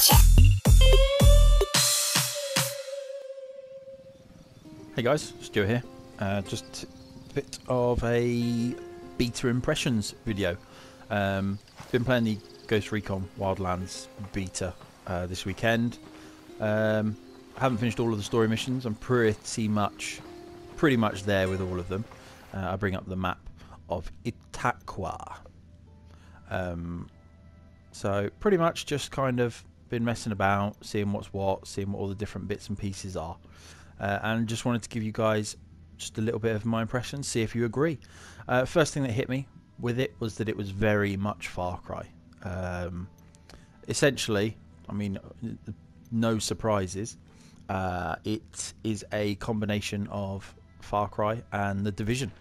Hey guys, Stuart here. Just a bit of a beta impressions video. Been playing the Ghost Recon Wildlands beta this weekend. I haven't finished all of the story missions. I'm pretty much there with all of them. I bring up the map of Itaqua. So pretty much just kind of been messing about, seeing what's what, seeing what all the different bits and pieces are. And just wanted to give you guys just a little bit of my impressions, see if you agree. First thing that hit me with it was that it was very much Far Cry. Essentially, I mean, no surprises. It is a combination of Far Cry and The Division.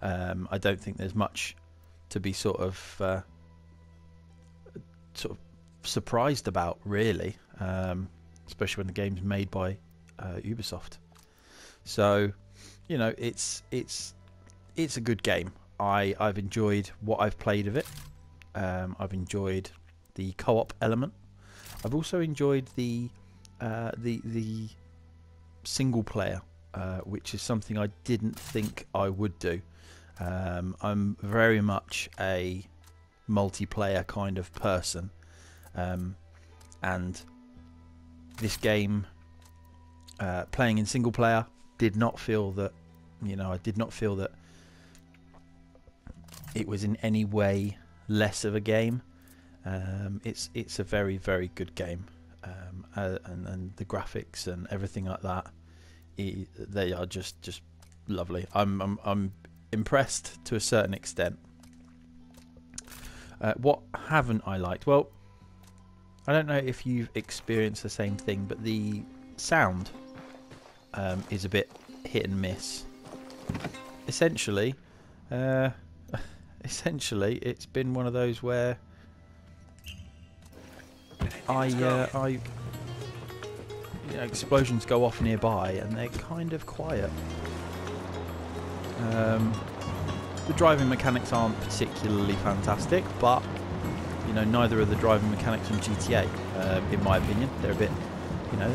I don't think there's much to be sort of surprised about, really, especially when the game's made by Ubisoft. So, you know, it's a good game. I've enjoyed what I've played of it. I've enjoyed the co-op element. I've also enjoyed the single player, which is something I didn't think I would do. I'm very much a multiplayer kind of person, and this game, playing in single player, did not feel that, you know, I did not feel that it was in any way less of a game. It's a very, very good game, and the graphics and everything like that, they are just lovely. I'm impressed to a certain extent. What haven't I liked? Well, I don't know if you've experienced the same thing, but the sound is a bit hit and miss. Essentially, it's been one of those where you know, explosions go off nearby and they're kind of quiet. The driving mechanics aren't particularly fantastic, but you know, neither are the driving mechanics from GTA. In my opinion, they're a bit, you know,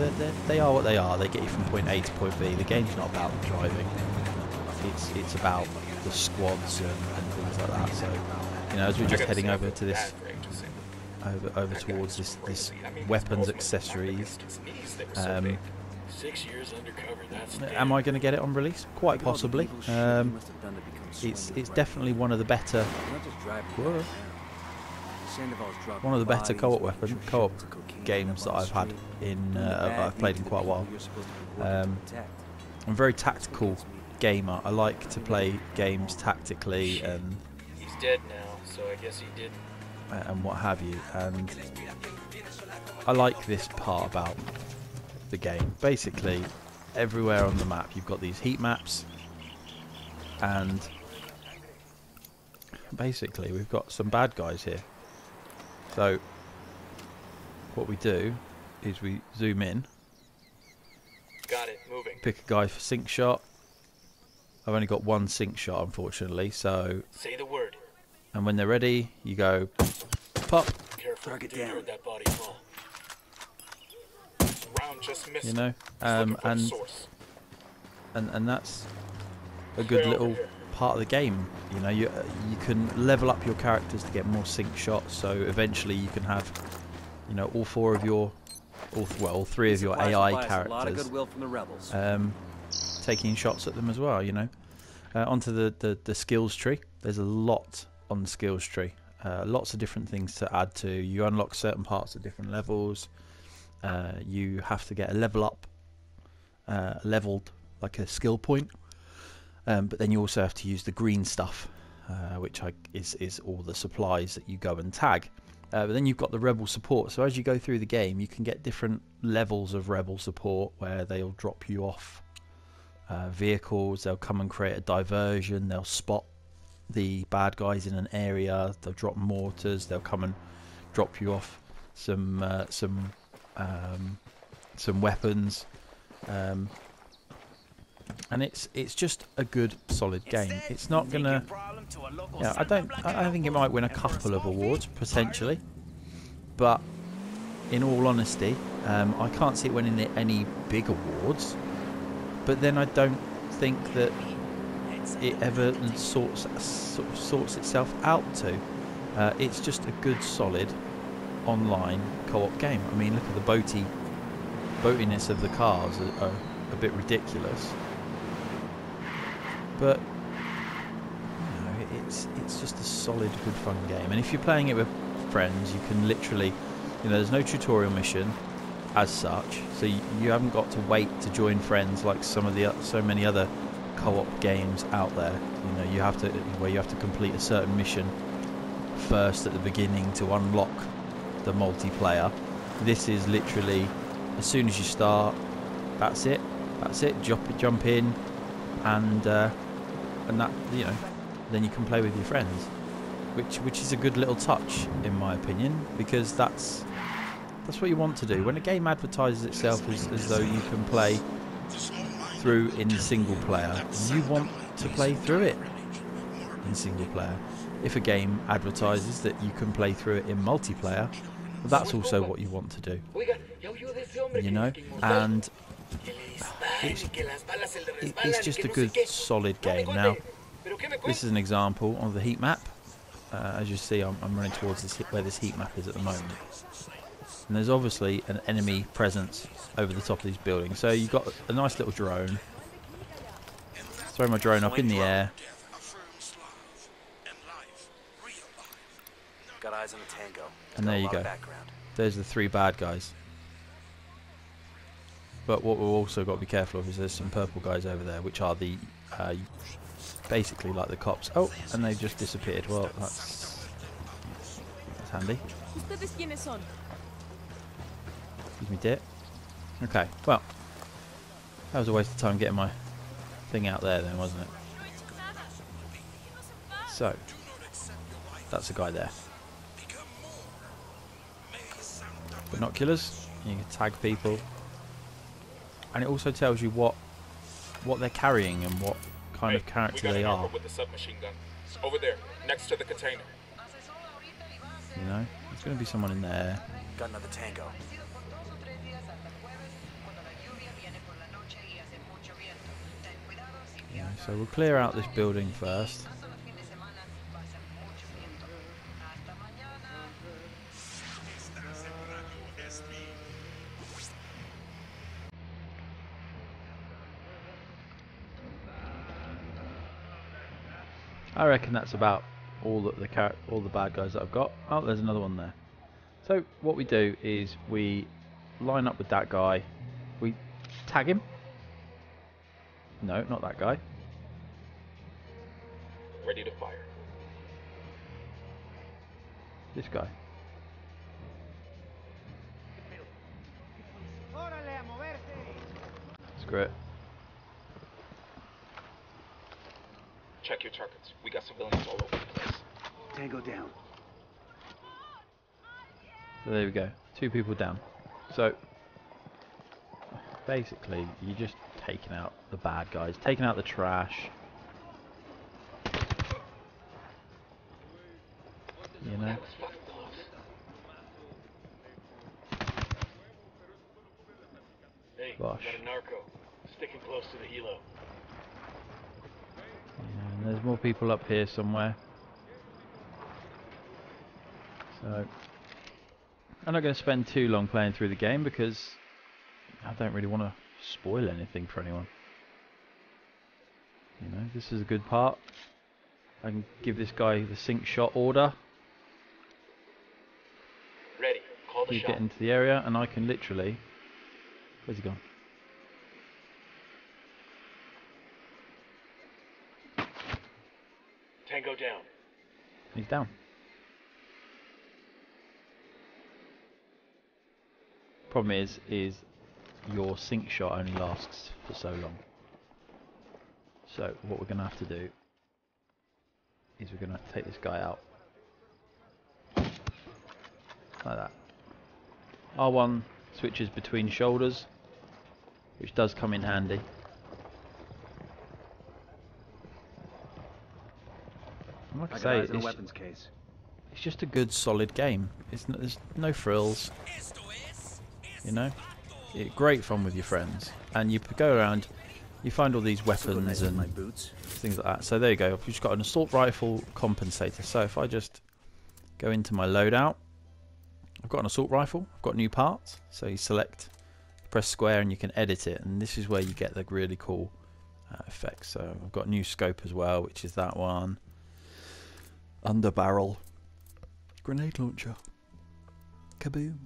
they are what they are. They get you from point A to point B. The game's not about driving. It's about the squads and things like that. So, you know, as we're just heading over to this, over towards this weapons accessories. Am I going to get it on release? Quite possibly. It's definitely one of the better. One of the better co-op games that I've had in I've played in quite a while. I'm a very tactical gamer. I like to play games tactically, and he's dead now, so I guess he didn't. And what have you. And I like this part about the game. Basically, everywhere on the map you've got these heat maps, and basically we've got some bad guys here. So what we do is we zoom in. Got it, moving. Pick a guy for sync shot. I've only got one sync shot, unfortunately, so say the word. And when they're ready, you go pop. Careful, target down. That body fall. Round just missed. You know, and that's a good little part of the game. You know, you can level up your characters to get more sync shots, so eventually you can have, you know, all three of your AI characters taking shots at them as well. You know, onto the skills tree. There's a lot on the skills tree. Lots of different things to add to. You unlock certain parts at different levels. You have to get a level up, leveled like a skill point. But then you also have to use the green stuff, which is all the supplies that you go and tag. But then you've got the rebel support. So as you go through the game, you can get different levels of rebel support where they'll drop you off vehicles. They'll come and create a diversion. They'll spot the bad guys in an area. They'll drop mortars. They'll come and drop you off some weapons. And it's just a good, solid game. It's not gonna. Yeah, I don't think it might win a couple of awards potentially, but in all honesty, I can't see it winning any big awards. But then I don't think that it ever sorts itself out to. It's just a good, solid online co-op game. I mean, look at the boatiness of the cars are a bit ridiculous. But you know, it's just a solid, good, fun game. And if you're playing it with friends, you can literally, you know, there's no tutorial mission as such, so you haven't got to wait to join friends like so many other co-op games out there. You know, you have to complete a certain mission first at the beginning to unlock the multiplayer. This is literally as soon as you start, that's it, jump in, and that, you know, then you can play with your friends, which is a good little touch in my opinion, because that's what you want to do. When a game advertises itself as though you can play through in single player, you want to play through it in single player. If a game advertises that you can play through it in multiplayer, well, that's also what you want to do. You know, and it's just a good, solid game. Now, this is an example of the heat map. As you see, I'm running towards where this heat map is at the moment. And there's obviously an enemy presence over the top of these buildings. So you've got a nice little drone. Throw my drone up in the air. Got eyes on the tango. And there you go. There's the 3 bad guys. But what we've also got to be careful of is there's some purple guys over there, which are the basically like the cops. Oh, and they've just disappeared. Well, that's handy. Excuse me, dear. Okay, well, that was a waste of time getting my thing out there then, wasn't it? So, that's a guy there. Binoculars, you can tag people, and it also tells you what they're carrying and what kind of character they are. With the submachine gun. Over there, next to the container. You know, there's going to be someone in there. Got another tango. Yeah, so we'll clear out this building first. I reckon that's about all the bad guys that I've got. Oh, there's another one there. So what we do is we line up with that guy. We tag him. No, not that guy. Ready to fire. This guy. Screw it. Check your targets. We got civilians all over the place. Tango down. So there we go. 2 people down. So basically you're just taking out the bad guys, taking out the trash. You know? Hey, Gosh. got a narco. Sticking close to the helo. Yeah, and there's more people up here somewhere. So I'm not going to spend too long playing through the game because I don't really want to spoil anything for anyone. You know, this is a good part. I can give this guy the sink shot order. Ready. Call the You shot. get into the area and I can literally... Where's he gone? Tango down. He's down. Problem is your sink shot only lasts for so long. So what we're going to have to do is we're going to take this guy out. Like that. R1 switches between shoulders, which does come in handy. And like I say, in a weapons case. it's just a good, solid game. There's no frills, you know. Great fun with your friends, and you go around, you find all these weapons and things like that. So there you go. I've just got an assault rifle compensator. So if I just go into my loadout, I've got an assault rifle. I've got new parts. So you select, press square, and you can edit it. And this is where you get the really cool effects. So I've got a new scope as well, which is that one. Under barrel, grenade launcher, kaboom.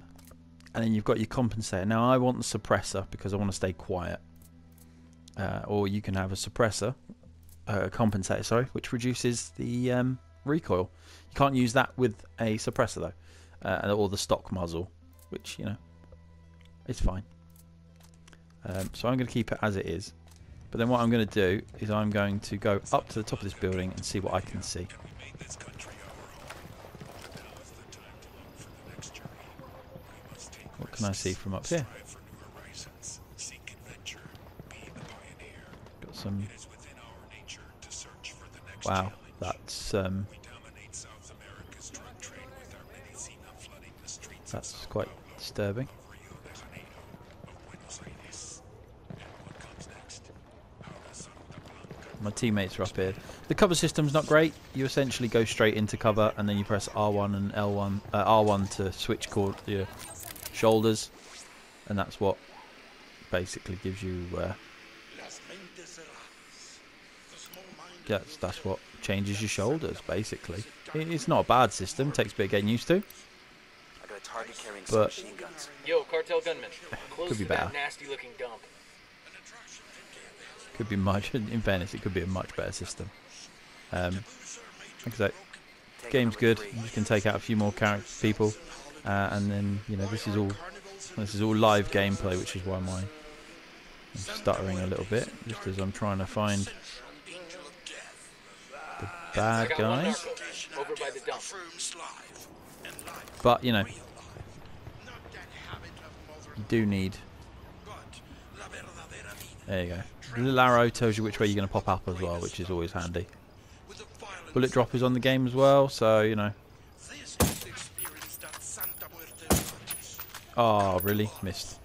And then you've got your compensator. Now I want the suppressor because I want to stay quiet. Or you can have a suppressor, compensator, sorry, which reduces the recoil. You can't use that with a suppressor though, or the stock muzzle, which, you know, it's fine. So I'm going to keep it as it is. But then what I'm going to do is I'm going to go up to the top of this building and see what I can see. What can I see from up here? Got some... Wow, that's quite disturbing. My teammates are up here. The cover system's not great. You essentially go straight into cover, and then you press R1 and L1, R1 to switch your shoulders, and that's what basically gives you. That's what changes your shoulders. Basically, it's not a bad system. Takes a bit of getting used to. But yo, cartel gunman, could be better. Nasty looking dump. Could be much. In fairness, it could be a much better system. Like I say, game's good. You can take out a few more people, and then, you know, this is all live gameplay, which is why I'm stuttering a little bit, just as I'm trying to find the bad guys. Over by the dump. But, you know, you do need... There you go. The little arrow tells you which way you're going to pop up as well, which is always handy. Bullet drop is on the game as well, so, you know. Oh, really? Missed.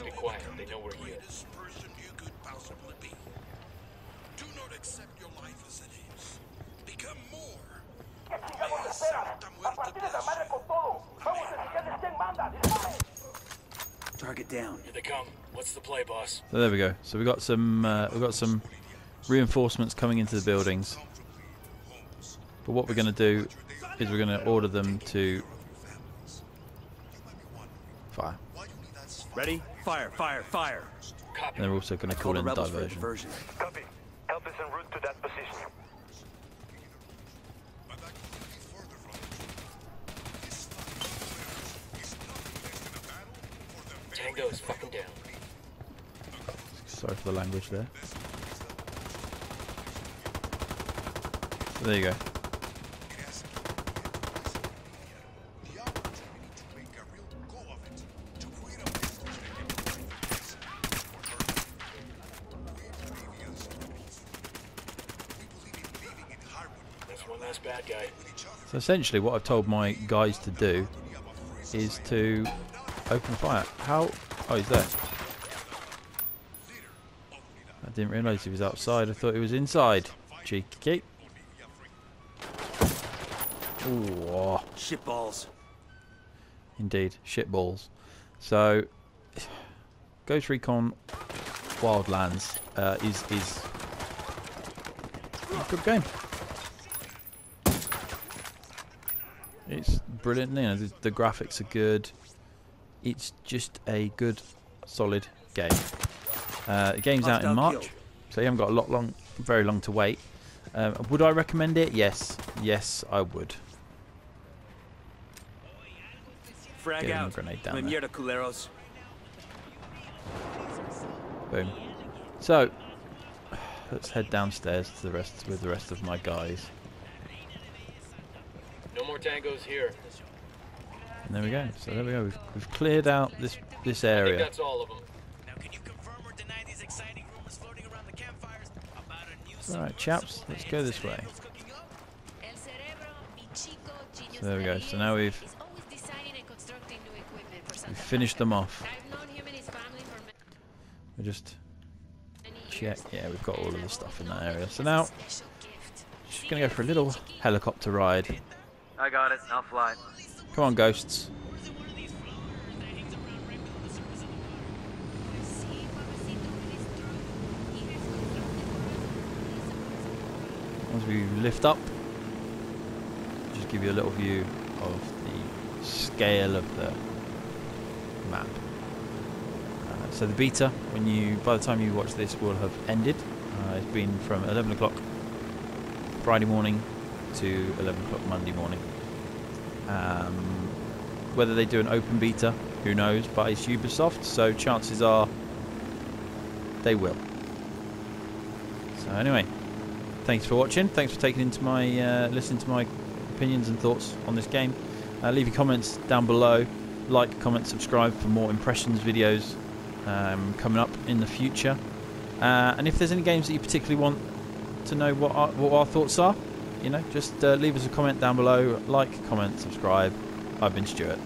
Be quiet, they know we're here. Target down. Here they come. What's the play, boss? So there we go. So we've got some reinforcements coming into the buildings. But what we're going to do is we're going to order them to fire. Ready? Fire, fire, fire. Copy. And they're also going to call in diversion. Copy. Help is en route to that position. Tango is fucking down. Sorry for the language there. So there you go. That's one last bad guy. So essentially what I've told my guys to do is to open fire. How? Oh, he's there. I didn't realise he was outside. I thought he was inside. Cheeky keep. Ooh, oh. Shit balls. Indeed, shit balls. So, Ghost Recon Wildlands is a good game. It's brilliant. You know, the graphics are good. It's just a good, solid game. The game's out in March, so you haven't got very long to wait. Would I recommend it? Yes, yes, I would. Frag Get him a out. grenade down there. Mierda, culeros. Boom. So let's head downstairs to with the rest of my guys. No more tangos here. And there we go. So there we go. We've cleared out this I think area. that's all of them. Now, can you confirm or deny these exciting rumors floating around the campfire Alright, chaps, let's go this way. So there we go. So now we've finished them off. We just check. Yeah, we've got all of the stuff in that area. So now, just gonna go for a little helicopter ride. I got it. I'll fly. Come on, ghosts. As we lift up, just give you a little view of the scale of the map. So the beta, by the time you watch this, will have ended. It's been from 11 o'clock Friday morning to 11 o'clock Monday morning. Whether they do an open beta, who knows, but it's Ubisoft, so chances are they will. So anyway, thanks for watching. Thanks for taking into my listening to my opinions and thoughts on this game. Leave your comments down below. Like, comment, subscribe for more impressions videos coming up in the future. And if there's any games that you particularly want to know what our thoughts are, you know, just leave us a comment down below. Like, comment, subscribe. I've been Stuart.